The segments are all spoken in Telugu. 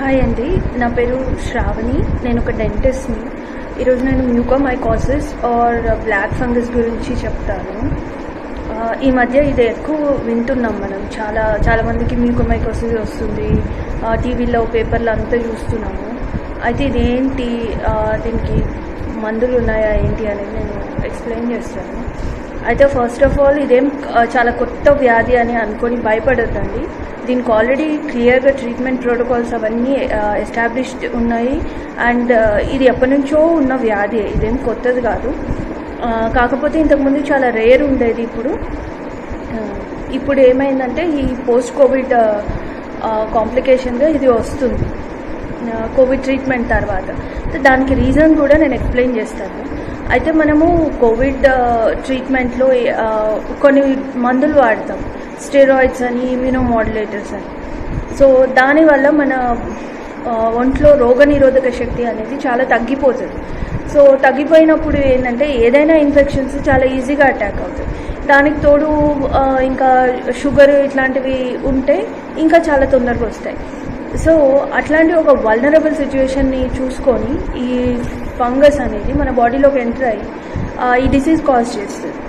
హాయ్ అండి, నా పేరు శ్రావణి. నేను ఒక డెంటిస్ట్ని. ఈరోజు నేను మ్యూకోమైకోసిస్ ఆర్ బ్లాక్ ఫంగస్ గురించి చెప్తాను. ఈ మధ్య ఇది ఎక్కువ వింటున్నాం మనం. చాలా మందికి మ్యూకోమైకోసిస్ వస్తుంది. టీవీలో పేపర్లో అంతా చూస్తున్నాము. అయితే ఇదేంటి, దీనికి మందులు ఉన్నాయా ఏంటి అనేది నేను ఎక్స్ప్లెయిన్ చేస్తాను. అయితే ఫస్ట్ ఆఫ్ ఆల్ ఇదేం చాలా కొత్త వ్యాధి అని అనుకొని భయపడొద్దండి. దీనికి ఆల్రెడీ క్లియర్గా ట్రీట్మెంట్ ప్రోటోకాల్స్ అవన్నీ ఎస్టాబ్లిష్డ్ ఉన్నాయి. అండ్ ఇది ఎప్పటి నుంచో ఉన్న వ్యాధి, ఇదేం కొత్తది కాదు. కాకపోతే ఇంతకుముందు చాలా రేర్ ఉండేది. ఇప్పుడు ఏమైందంటే ఈ పోస్ట్ కోవిడ్ కాంప్లికేషన్గా ఇది వస్తుంది కోవిడ్ ట్రీట్మెంట్ తర్వాత. దానికి రీజన్ కూడా నేను ఎక్స్ప్లెయిన్ చేస్తాను. అయితే మనము కోవిడ్ ట్రీట్మెంట్లో కొన్ని మందులు వాడతాం, స్టెరాయిడ్స్ అని, ఇమ్యూనోమాడ్యులేటర్స్ అని. సో దానివల్ల మన ఒంట్లో రోగనిరోధక శక్తి అనేది చాలా తగ్గిపోతుంది. సో తగ్గిపోయినప్పుడు ఏంటంటే ఏదైనా ఇన్ఫెక్షన్స్ చాలా ఈజీగా అటాక్ అవుతాయి. దానికి తోడు ఇంకా షుగర్ ఇట్లాంటివి ఉంటే ఇంకా చాలా తొందరగా వస్తాయి. సో అట్లాంటి ఒక వల్నరబుల్ సిచ్యువేషన్ని చూసుకొని ఈ ఫంగస్ అనేది మన బాడీలోకి ఎంటర్ అయ్యి ఈ డిసీజ్ కాజ్ చేస్తుంది.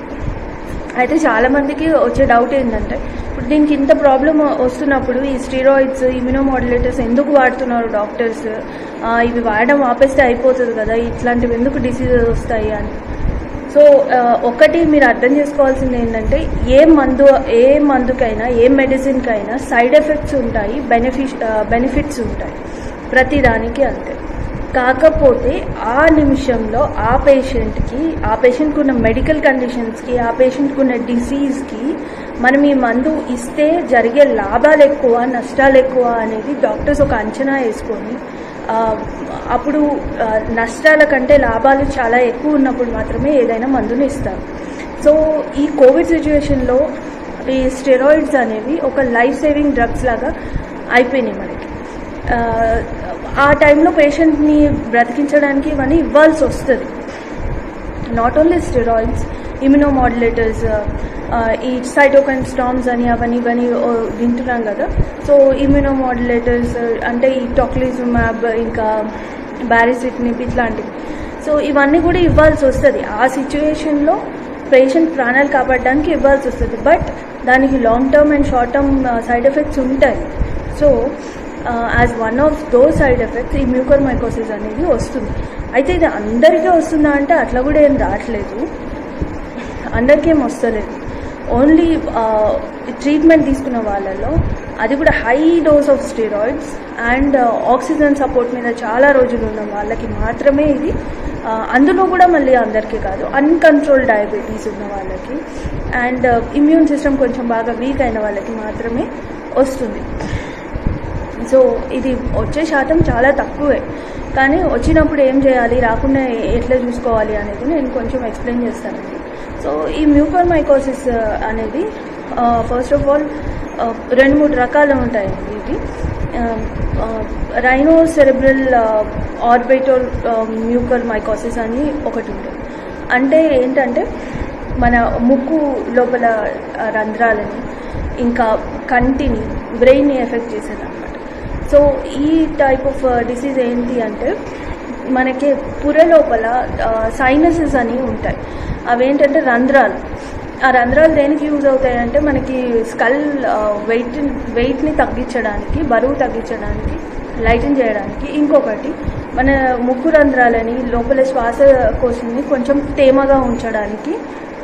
అయితే చాలామందికి వచ్చే డౌట్ ఏంటంటే, ఇప్పుడు దీనికి ఇంత ప్రాబ్లం వస్తున్నప్పుడు ఈ స్టెరాయిడ్స్, ఇమ్యూనోమాడ్యులేటర్స్ ఎందుకు వాడుతున్నారు డాక్టర్స్? ఇవి వాడడం ఆపేస్తే అయిపోతుంది కదా, ఇట్లాంటివి ఎందుకు డిసీజెస్ వస్తాయి అని. సో ఒకటి మీరు అర్థం చేసుకోవాల్సింది ఏంటంటే, ఏ మందుకైనా ఏ మెడిసిన్కైనా సైడ్ ఎఫెక్ట్స్ ఉంటాయి, బెనిఫిట్స్ ఉంటాయి, ప్రతిదానికి అంతే. కాకపోతే ఆ నిమిషంలో ఆ పేషెంట్కి ఉన్న మెడికల్ కండిషన్స్కి, ఆ పేషెంట్కి ఉన్న డిసీజ్కి మనం ఈ మందు ఇస్తే జరిగే లాభాలు ఎక్కువ, నష్టాలు ఎక్కువ అనేది డాక్టర్స్ ఒక అంచనా వేసుకొని, అప్పుడు నష్టాల కంటే లాభాలు చాలా ఎక్కువ ఉన్నప్పుడు మాత్రమే ఏదైనా మందుని ఇస్తారు. సో ఈ కోవిడ్ సిచ్యువేషన్లో ఈ స్టెరాయిడ్స్ అనేవి ఒక లైఫ్ సేవింగ్ డ్రగ్స్ లాగా అయిపోయినాయి మనకి. ఆ టైంలో పేషెంట్ని బ్రతికించడానికి ఇవన్నీ ఇవ్వాల్సి వస్తుంది. నాట్ ఓన్లీ స్టెరాయిడ్స్, ఇమ్యూనోమాడ్యులేటర్స్, ఈ సైటోకైన్ స్టార్మ్స్ అని అవన్నీ వింటున్నాం కదా. సో ఇమ్యూనోమాడ్యులేటర్స్ అంటే ఈ టోక్లిజుమాబ్, ఇంకా బారిసిటినిబ్ ఇట్లాంటివి. సో ఇవన్నీ కూడా ఇవ్వాల్సి వస్తుంది. ఆ సిచ్యువేషన్లో పేషెంట్ ప్రాణాలు కాపాడడానికి ఇవ్వాల్సి వస్తుంది. బట్ దానికి long term and short term side effects ఉంటాయి. So as one of those side effects ఈ మ్యూకోమైకోసిస్ అనేది వస్తుంది. అయితే ఇది అందరికీ వస్తుందా అంటే అట్లా కూడా ఏం రావట్లేదు, అందరికీ ఏం వస్తలేదు. ఓన్లీ ట్రీట్మెంట్ తీసుకున్న వాళ్ళలో, అది కూడా high dose of steroids and oxygen support మీద చాలా రోజులు ఉన్న వాళ్ళకి మాత్రమే ఇది. అందులో కూడా మళ్ళీ అందరికీ కాదు, అన్కంట్రోల్ డయాబెటీస్ ఉన్న వాళ్ళకి అండ్ ఇమ్యూన్ సిస్టమ్ కొంచెం బాగా వీక్ అయిన వాళ్ళకి మాత్రమే వస్తుంది. సో ఇది వచ్చే శాతం చాలా తక్కువే. కానీ వచ్చినప్పుడు ఏం చేయాలి, రాకుండా ఎట్లా చూసుకోవాలి అనేది నేను కొంచెం ఎక్స్ప్లెయిన్ చేస్తానండి. సో ఈ మ్యూకోమైకోసిస్ అనేది ఫస్ట్ ఆఫ్ ఆల్ 2-3 రకాలు ఉంటాయండి. ఇది రైనోసెరెబ్రల్ ఆర్బిటల్ మ్యూకోమైకోసిస్ అని ఒకటి ఉంటుంది. అంటే ఏంటంటే మన ముక్కు లోపల రంధ్రాలని, ఇంకా కంటిని, బ్రెయిన్ని ఎఫెక్ట్ చేసేది అనమాట. సో ఈ టైప్ ఆఫ్ డిసీజ్ ఏంటి అంటే, మనకి పుర లోపల సైనసెస్ అని ఉంటాయి. అవేంటంటే రంధ్రాలు. ఆ రంధ్రాలు దేనికి యూజ్ అవుతాయంటే, మనకి స్కల్ వెయిట్ని తగ్గించడానికి, బరువు తగ్గించడానికి, లైటన్ చేయడానికి. ఇంకొకటి మన ముక్కు రంధ్రాలని, లోపల శ్వాసకోశాన్ని కొంచెం తేమగా ఉంచడానికి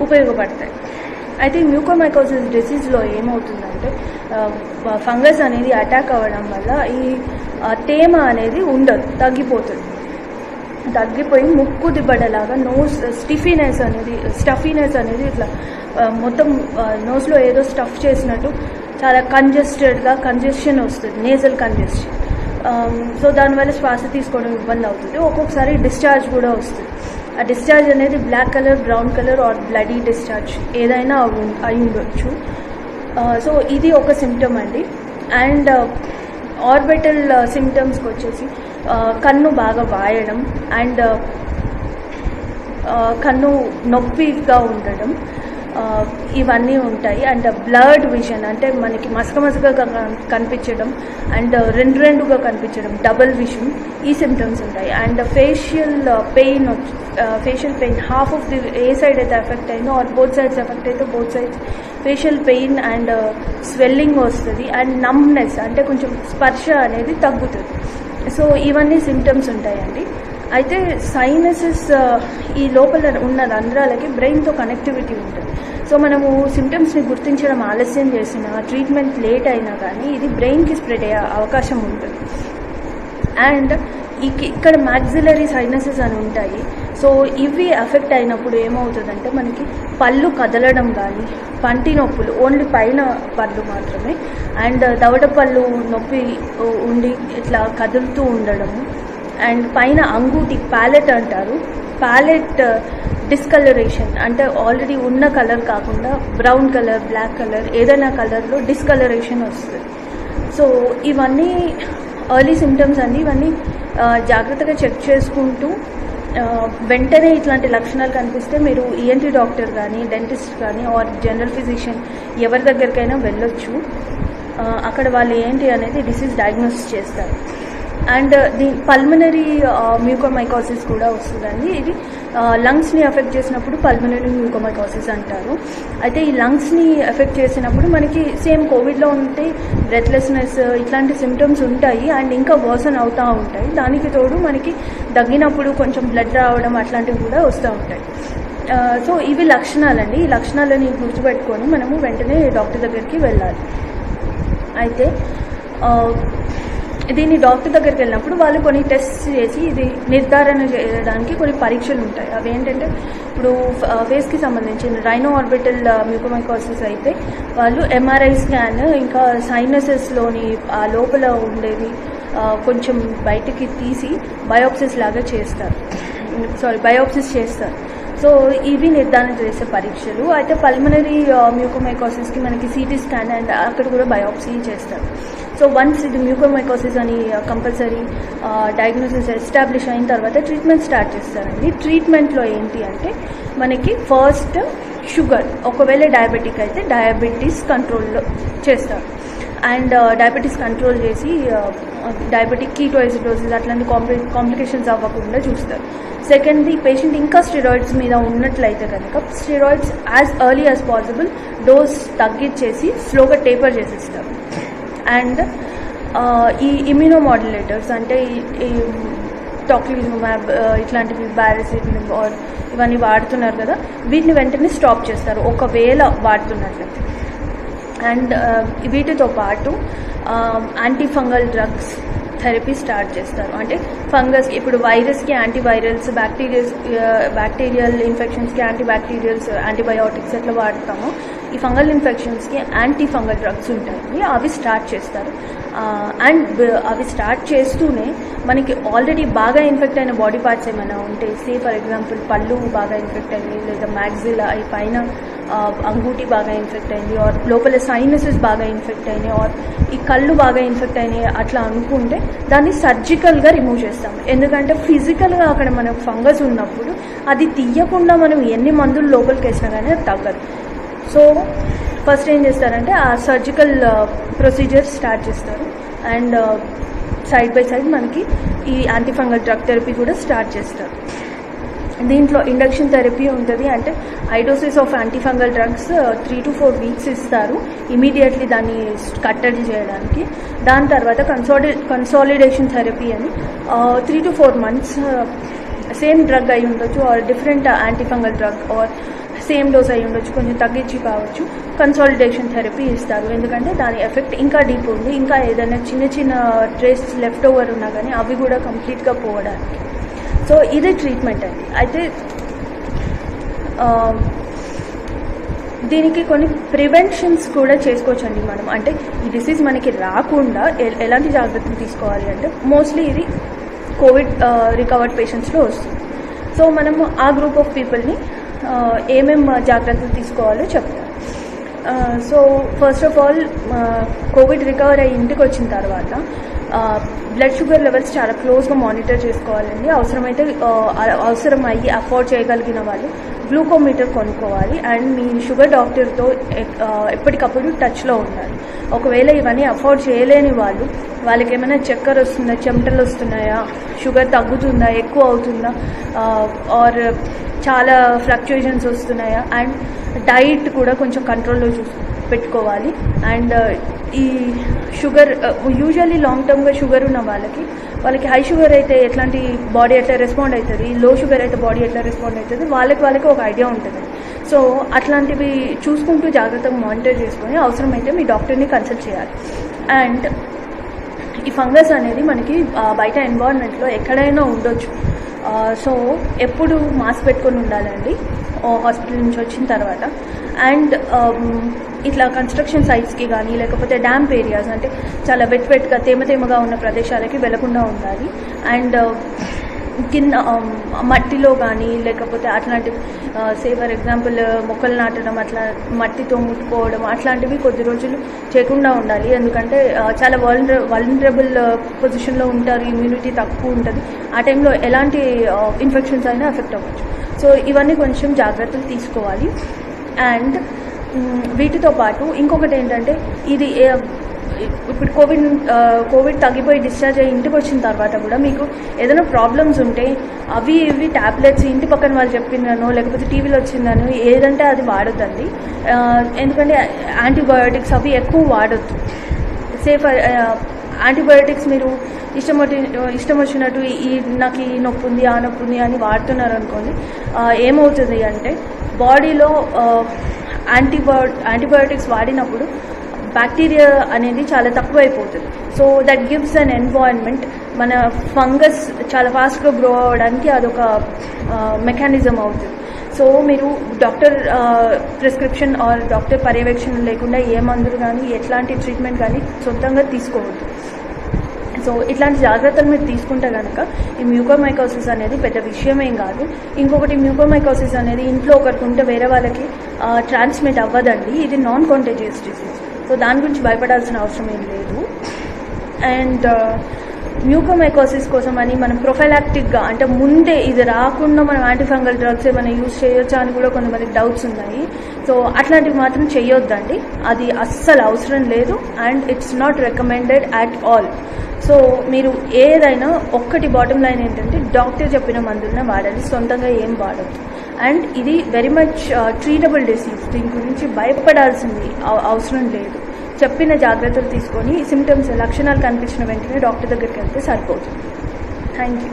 ఉపయోగపడతాయి. అయితే ఈ మ్యూకోమైకోసిస్ డిసీజ్లో ఏమవుతుందంటే, ఫంగస్ అనేది అటాక్ అవ్వడం వల్ల ఈ తేమ అనేది ఉండదు, తగ్గిపోయి ముక్కు దిబ్బడలాగా నోస్ స్టఫీనెస్ అనేది ఇట్లా మొత్తం నోస్లో ఏదో స్టఫ్ చేసినట్టు చాలా కంజెషన్ వస్తుంది, నేజల్ కంజెషన్. సో దానివల్ల శ్వాస తీసుకోవడం ఇబ్బంది అవుతుంది. ఒక్కొక్కసారి డిశ్చార్జ్ కూడా వస్తుంది. ఆ డిశ్చార్జ్ అనేది black colour, brown colour or bloody discharge ఏదైనా అయి ఉండొచ్చు. సో ఇది ఒక సిమ్టమ్ అండి. అండ్ ఆర్బిటల్ సిమ్టమ్స్కి వచ్చేసి కన్ను బాగా వాయడం అండ్ కన్ను నొప్పిగా ఉండడం, ఇవన్నీ ఉంటాయి. అండ్ బ్లర్డ్ విజన్ అంటే మనకి మసకగా కనిపించడం అండ్ రెండుగా కనిపించడం, డబుల్ విజన్, ఈ సిమ్టమ్స్ ఉంటాయి. And facial pain half of the A side అయితే ఎఫెక్ట్ అయిందో ఆర్ బోత్ సైడ్స్ ఎఫెక్ట్ అయితే both sides facial pain and swelling వస్తుంది అండ్ నమ్నెస్ అంటే కొంచెం స్పర్శ అనేది తగ్గుతుంది. సో ఇవన్నీ సిమ్టమ్స్ ఉంటాయండి. అయితే సైనసెస్ ఈ లోపల ఉన్న రంధ్రాలకి బ్రెయిన్తో కనెక్టివిటీ ఉంటుంది. సో మనము సిమ్టమ్స్ని గుర్తించడం ఆలస్యం చేసినా, ట్రీట్మెంట్ లేట్ అయినా కానీ ఇది బ్రెయిన్కి స్ప్రెడ్ అయ్యే అవకాశం ఉంటుంది. అండ్ ఇక్కడ మ్యాక్సిలరీ సైనసెస్ అని ఉంటాయి. సో ఇవి ఎఫెక్ట్ అయినప్పుడు ఏమవుతుందంటే మనకి పళ్ళు కదలడం కానీ, పంటి నొప్పులు ఓన్లీ పైన పళ్ళు మాత్రమే, అండ్ దవడ పళ్ళు నొప్పి ఉండి ఇట్లా కదులుతూ ఉండడము, అండ్ పైన అంగూటి ప్యాలెట్ అంటారు, ప్యాలెట్ డిస్కలరేషన్ అంటే ఆల్రెడీ ఉన్న కలర్ కాకుండా బ్రౌన్ కలర్, బ్లాక్ కలర్ ఏదైనా కలర్లో డిస్కలరేషన్ వస్తుంది. సో ఇవన్నీ ఎర్లీ సిమ్టమ్స్ అండి. ఇవన్నీ జాగ్రత్తగా చెక్ చేసుకుంటూ వెంటనే ఇట్లాంటి లక్షణాలు కనిపిస్తే మీరు ఈఎన్టీ డాక్టర్ కానీ, డెంటిస్ట్ కానీ ఆర్ జనరల్ ఫిజిషియన్ ఎవరి దగ్గరికైనా వెళ్ళొచ్చు. అక్కడ వాళ్ళు ఏంటి అనేది డిసీజ్ డయాగ్నోస్ చేస్తారు. అండ్ పల్మనరీ మ్యూకోమైకోసిస్ కూడా వస్తుందండి. ఇది లంగ్స్ని ఎఫెక్ట్ చేసినప్పుడు పల్మనరీ మ్యూకోమైకోసిస్ అంటారు. అయితే ఈ లంగ్స్ని ఎఫెక్ట్ చేసినప్పుడు మనకి సేమ్ కోవిడ్లో ఉంటే బ్రెత్లెస్నెస్ ఇట్లాంటి సిమ్టమ్స్ ఉంటాయి అండ్ ఇంకా వర్సన్ అవుతూ ఉంటాయి. దానికి తోడు మనకి దగ్గినప్పుడు కొంచెం బ్లడ్ రావడం అట్లాంటివి కూడా వస్తూ ఉంటాయి. సో ఇవి లక్షణాలండి. ఈ లక్షణాలని గుర్తుపెట్టుకొని మనము వెంటనే డాక్టర్ దగ్గరికి వెళ్ళాలి. అయితే దీన్ని డాక్టర్ దగ్గరికి వెళ్ళినప్పుడు వాళ్ళు కొన్ని టెస్ట్ చేసి ఇది నిర్ధారణ చేయడానికి కొన్ని పరీక్షలు ఉంటాయి. అవి ఏంటంటే ఇప్పుడు ఫేస్కి సంబంధించిన రైనో ఆర్బిటల్ మ్యూకోమైకోసిస్ అయితే వాళ్ళు ఎంఆర్ఐ స్కాన్, ఇంకా సైనసెస్లోని ఆ లోపల ఉండేది కొంచెం బయటికి తీసి బయోప్సిస్ చేస్తారు. సో ఇవి నిర్ధారణ చేసే పరీక్షలు. అయితే పల్మనరీ మ్యూకోమైకోసిస్కి మనకి సిటీ స్కాన్ అండ్ అక్కడ కూడా బయోప్సీ చేస్తారు. సో వన్స్ ఇది మ్యూకోమైకోసిస్ అని కంపల్సరీ డయాగ్నోసిస్ ఎస్టాబ్లిష్ అయిన తర్వాత ట్రీట్మెంట్ స్టార్ట్ చేస్తారండి. ట్రీట్మెంట్లో ఏంటి అంటే మనకి ఫస్ట్ షుగర్, ఒకవేళ డయాబెటిక్ అయితే డయాబెటీస్ కంట్రోల్లో చేస్తారు. అండ్ డయాబెటీస్ కంట్రోల్ చేసి డయాబెటిక్ కీటోఎసిడోసిస్ అట్లాంటి కాంప్లికేషన్స్ అవ్వకుండా చూస్తారు. సెకండ్ది పేషెంట్ ఇంకా స్టెరాయిడ్స్ మీద ఉన్నట్లయితే కనుక steroids as early as possible dose తగ్గించేసి స్లోగా టేపర్ చేసిస్తారు. అండ్ ఈ ఇమ్యూనోమాడ్యులేటర్స్ అంటే ఈ టాక్లిజుమాబ్ ఇట్లాంటివి, బ్యారసిటమాల్ ఆర్ ఇవన్నీ వాడుతున్నారు కదా, వీటిని వెంటనే స్టాప్ చేస్తారు ఒకవేళ వాడుతున్నట్లయితే. అండ్ వీటితో పాటు anti fungal drugs therapy start చేస్తారు. అంటే ఫంగస్కి ఇప్పుడు వైరస్కి యాంటీవైరల్స్, బ్యాక్టీరియల్ ఇన్ఫెక్షన్స్కి యాంటీబ్యాక్టీరియల్స్, యాంటీబయాటిక్స్ ఎట్లా వాడతామో ఈ ఫంగల్ ఇన్ఫెక్షన్స్కి యాంటీ ఫంగల్ డ్రగ్స్ ఉంటాయి, అవి స్టార్ట్ చేస్తారు. అండ్ అవి స్టార్ట్ చేస్తూనే మనకి ఆల్రెడీ బాగా ఇన్ఫెక్ట్ అయిన బాడీ పార్ట్స్ ఏమైనా ఉంటే, సే ఫర్ ఎగ్జాంపుల్ పళ్ళు బాగా ఇన్ఫెక్ట్ అయింది, లేదా మ్యాగ్జిలా అయి పైన అంగూటి బాగా ఇన్ఫెక్ట్ అయింది, ఆర్ లోపల సైనసెస్ బాగా ఇన్ఫెక్ట్ అయినాయి, ఆర్ ఈ కళ్ళు బాగా ఇన్ఫెక్ట్ అయినాయి అట్లా అనుకుంటే దాన్ని సర్జికల్గా రిమూవ్ చేస్తాం. ఎందుకంటే ఫిజికల్గా అక్కడ మనకు ఫంగస్ ఉన్నప్పుడు అది తీయకుండా మనం ఎన్ని మందులు లోపలికి వేసినా కానీ అది తగ్గదు. సో ఫస్ట్ ఏం చేస్తారంటే ఆ సర్జికల్ ప్రొసీజర్ స్టార్ట్ చేస్తారు. అండ్ సైడ్ బై సైడ్ మనకి ఈ యాంటీఫంగల్ డ్రగ్ థెరపీ కూడా స్టార్ట్ చేస్తారు. దీంట్లో ఇండక్షన్ థెరపీ ఉంటుంది. అంటే high doses of antifungal drugs 3 to 4 weeks ఇస్తారు ఇమీడియట్లీ దాన్ని కట్టడి చేయడానికి. దాని తర్వాత కన్సాలిడేషన్ థెరపీ అని 3 to 4 months సేమ్ డ్రగ్ అయి ఉండొచ్చు, or different antifungal drug, or same dose అయి ఉండొచ్చు, కొంచెం తగ్గించి కావచ్చు. కన్సాలిడేషన్ థెరపీ ఇస్తారు, ఎందుకంటే దాని ఎఫెక్ట్ ఇంకా డీప్ ఉంది, ఇంకా ఏదైనా చిన్న ట్రేస్ లెఫ్ట్ ఓవర్ ఉన్నా కానీ అవి కూడా కంప్లీట్గా పోవడానికి. సో ఇది ట్రీట్మెంట్ అండి. అయితే దీనికి కొన్ని ప్రివెన్షన్స్ కూడా చేసుకోవచ్చండి మనం. అంటే ఈ డిసీజ్ మనకి రాకుండా ఎలాంటి జాగ్రత్తలు తీసుకోవాలి అంటే మోస్ట్లీ ఇది కోవిడ్ రికవర్డ్ పేషెంట్స్లో వస్తుంది. సో మనము ఆ గ్రూప్ ఆఫ్ పీపుల్ని ఏమేం జాగ్రత్తలు తీసుకోవాలో చెప్తాను. So first of all Covid recover అయ్యి ఇంటికి వచ్చిన తర్వాత బ్లడ్ షుగర్ లెవెల్స్ చాలా క్లోజ్గా మానిటర్ చేసుకోవాలండి. అవసరం అయ్యి అఫోర్డ్ చేయగలిగిన వాళ్ళు గ్లూకోమీటర్ కొనుక్కోవాలి. అండ్ మీ షుగర్ డాక్టర్తో ఎప్పటికప్పుడు టచ్లో ఉండాలి. ఒకవేళ ఇవన్నీ అఫోర్డ్ చేయలేని వాళ్ళకి ఏమైనా చక్కెర వస్తుందా, చెమటలు వస్తున్నాయా, షుగర్ తగ్గుతుందా, ఎక్కువ అవుతుందా, ఆర్ చాలా ఫ్లక్చుయేషన్స్ వస్తున్నాయా, అండ్ డైట్ కూడా కొంచెం కంట్రోల్లో పెట్టుకోవాలి. అండ్ ఈ షుగర్ యూజువల్లీ లాంగ్ టర్మ్గా షుగర్ ఉన్న వాళ్ళకి హై షుగర్ అయితే ఎట్లాంటి బాడీ ఎట్లా రెస్పాండ్ అవుతుంది, లో షుగర్ అయితే బాడీ ఎట్లా రెస్పాండ్ అవుతుంది, వాళ్ళకి ఒక ఐడియా ఉంటుంది. సో అట్లాంటివి చూసుకుంటూ జాగ్రత్తగా మానిటర్ చేసుకొని అవసరమైతే మీ డాక్టర్ని కన్సల్ట్ చేయాలి. అండ్ ఈ ఫంగస్ అనేది మనకి బయట ఎన్వైరన్మెంట్లో ఎక్కడైనా ఉండొచ్చు. సో ఎప్పుడు మాస్క్ పెట్టుకొని ఉండాలండి హాస్పిటల్ నుంచి వచ్చిన తర్వాత. అండ్ ఇట్లా కన్స్ట్రక్షన్ సైట్స్కి కానీ లేకపోతే డ్యాంప్ ఏరియాస్ అంటే చాలా వెట్గా తేమగా ఉన్న ప్రదేశాలకి వెళ్లకుండా ఉండాలి. అండ్ కింద మట్టిలో కానీ లేకపోతే అట్లాంటి ఫర్ ఎగ్జాంపుల్ మొక్కలు నాటడం, అట్లా మట్టితో ముట్టుకోవడం అట్లాంటివి కొద్ది రోజులు చేయకుండా ఉండాలి. ఎందుకంటే చాలా వల్నరబుల్ పొజిషన్లో ఉంటారు, ఇమ్యూనిటీ తక్కువ ఉంటుంది. ఆ టైంలో ఎలాంటి ఇన్ఫెక్షన్స్ అయినా ఎఫెక్ట్ అవ్వచ్చు. సో ఇవన్నీ కొంచెం జాగ్రత్తలు తీసుకోవాలి. అండ్ వీటితో పాటు ఇంకొకటి ఏంటంటే, ఇది ఇప్పుడు కోవిడ్ తగ్గిపోయి డిశ్చార్జ్ అయ్యి ఇంటికి వచ్చిన తర్వాత కూడా మీకు ఏదైనా ప్రాబ్లమ్స్ ఉంటే ఇవి ట్యాబ్లెట్స్ ఇంటి పక్కన వాళ్ళు చెప్పిందనో లేకపోతే టీవీలో వచ్చిందనో ఏదంటే అది వాడొద్దండి. ఎందుకంటే యాంటీబయోటిక్స్ అవి ఎక్కువ వాడొద్దు. యాంటీబయోటిక్స్ మీరు ఇష్టం వచ్చినట్టు నాకు ఈ నొప్పి ఉంది, ఆ నొప్పి ఉంది అని వాడుతున్నారు అనుకోండి, ఏమవుతుంది అంటే బాడీలో యాంటీబయోటిక్స్ వాడినప్పుడు బ్యాక్టీరియా అనేది చాలా తక్కువైపోతుంది. So that gives an environment. మన ఫంగస్ చాలా ఫాస్ట్గా గ్రో అవ్వడానికి అదొక మెకానిజం అవుతుంది. సో మీరు డాక్టర్ ప్రిస్క్రిప్షన్ ఆర్ డాక్టర్ పర్యవేక్షణ లేకుండా ఏ మందులు కానీ ఎట్లాంటి ట్రీట్మెంట్ కానీ సొంతంగా తీసుకోవద్దు. సో ఇట్లాంటి జాగ్రత్తలు మీరు తీసుకుంటే కనుక ఈ మ్యూకోమైకోసిస్ అనేది పెద్ద విషయమేం కాదు. ఇంకొకటి, మ్యూకోమైకోసిస్ అనేది ఇంట్లో ఒకరికి ఉంటే వేరే వాళ్ళకి ట్రాన్స్మిట్ అవ్వదండి. ఇది నాన్ కాంటేజియస్ డిసీజ్. సో దాని గురించి భయపడాల్సిన అవసరం ఏం లేదు. అండ్ మ్యూకోమైకోసిస్ కోసం అని మనం ప్రొఫైలాక్టిక్గా అంటే ముందే ఇది రాకుండా మనం యాంటీఫంగల్ డ్రగ్స్ ఏమైనా యూజ్ చేయొచ్చా అని కూడా కొంతమందికి డౌట్స్ ఉన్నాయి. సో అట్లాంటివి మాత్రం చేయొద్దండి, అది అస్సలు అవసరం లేదు. And it's not recommended at all. So మీరు ఏదైనా ఒక్కటి బాటమ్ లైన్ ఏంటంటే డాక్టర్ చెప్పిన మందులనే వాడాలి, సొంతంగా ఏం వాడద్దు. అండ్ ఇది వెరీ మచ్ ట్రీటబుల్ డిసీజ్. దీని గురించి భయపడాల్సింది అవసరం లేదు. చెప్పిన జాగ్రత్తలు తీసుకొని లక్షణాలు కనిపించిన వెంటనే డాక్టర్ దగ్గరికి వెళ్తే సరిపోతుంది. Thank you.